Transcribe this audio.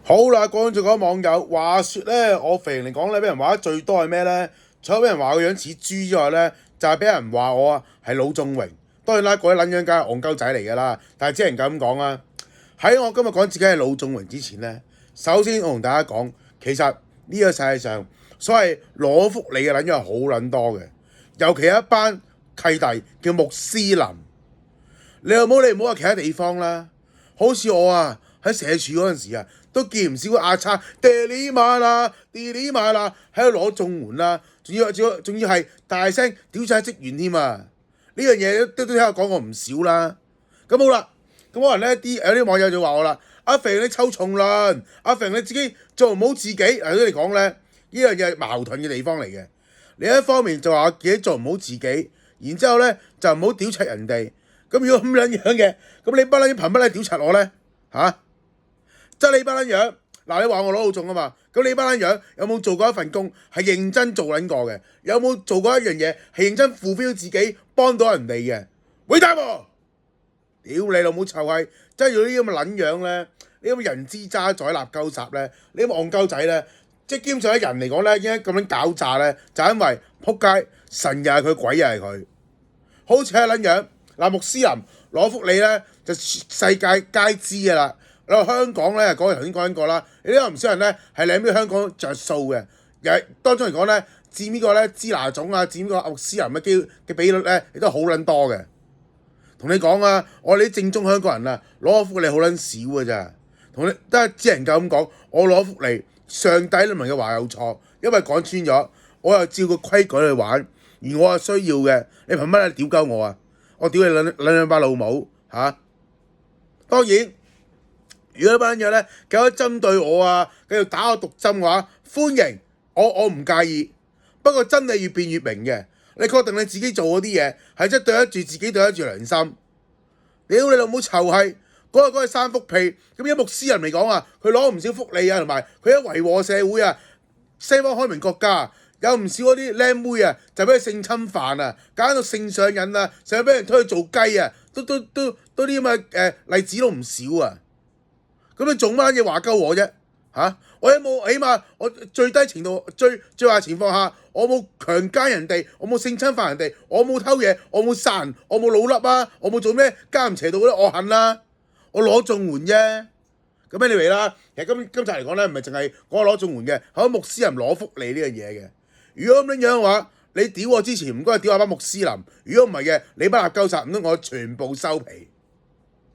好啦，講咗講網友話説咧，我肥嚟講咧，俾人話得最多係咩咧？除咗俾人話個樣似豬之外咧，就係俾人話我啊係老仲榮。當然啦，嗰啲撚樣梗係戇鳩仔嚟㗎啦，但係只能夠咁講啦。喺我今日講自己係老仲榮之前咧，首先我同大家講，其實呢個世界上所謂攞福利嘅撚樣係好撚多嘅，尤其有一班契弟叫穆斯林。你唔好話其他地方啦，好似我啊喺社署嗰陣時啊，都見唔少個阿叉地里馬啦、地里馬啦喺度攞綜援啦，仲要係大聲屌晒職員添啊！呢樣嘢都聽我講過唔少啦。咁好啦，咁可能咧有啲網友就話我啦，阿肥你臭蟲論，阿肥你自己做唔好自己。嗱，對你講咧，呢樣嘢係矛盾嘅地方嚟嘅。另一方面就話我自己做唔好自己，然之後咧就唔好屌柒人哋。咁如果咁撚樣嘅，咁你班撚樣憑乜嚟屌柒我咧？即係你班撚樣，嗱你話我攞到中啊嘛，咁你班撚樣有冇做過一份工係認真做撚過嘅？有冇做過一樣嘢係認真 fulfill 自己幫到人哋嘅？回答我！屌你老母臭閪！真係要呢啲咁嘅撚樣咧，呢啲咁嘅人之渣宰納鳩雜咧，呢啲咁戇鳩仔咧，即係基本上喺人嚟講咧，點解咁樣搞詐咧？就因為撲街神又係佢，鬼又係佢，好似係撚樣。嗱，穆斯林攞福利咧，就世界皆知㗎啦。你話香港咧，頭先講緊過啦，你都有唔少人咧係領俾香港着數嘅。又係當中嚟講咧，佔呢個咧支那種啊，佔呢個穆斯林嘅比率咧，亦都好撚多嘅。同你講啊，我哋啲正宗香港人啊，攞福利好撚少㗎咋。同你都係只能夠咁講，我攞福利，上帝都唔能夠話有錯，因為講穿咗，我又照個規矩去玩，而我係需要嘅，你憑乜屌鳩我啊？我屌你兩把老母嚇！當然，如果班嘢咧繼續針對我啊，繼續打我毒針嘅話，歡迎我唔介意。不過真係越變越明嘅，你確定你自己做嗰啲嘢係真係對得住自己，對得住良心？屌你老母臭閪！嗰個三幅屁，咁一穆斯林嚟講啊，佢攞唔少福利啊，同埋佢一維和社會啊，西方開明國家。有唔少嗰啲靚妹啊，就俾佢性侵犯啊，搞到性上癮啊，成日俾人推去做雞啊，都啲咁嘅例子都唔少啊。咁你做乜嘢話鳩我啫？我有冇起碼我最低程度最壞情況下，我冇強姦人哋，我冇性侵犯人哋，我冇偷嘢，我冇殺人，我冇老笠啊，我冇做咩奸淫邪道嗰啲惡行啦，我攞綜援啫。咁 anyway 啦，其實今集嚟講咧，唔係淨係講攞綜援嘅，係穆斯林攞福利呢樣嘢嘅。如果咁樣嘅話，你屌我之前唔該屌下班穆斯林。如果唔係嘅，你班垃鳩雜唔通我全部收皮。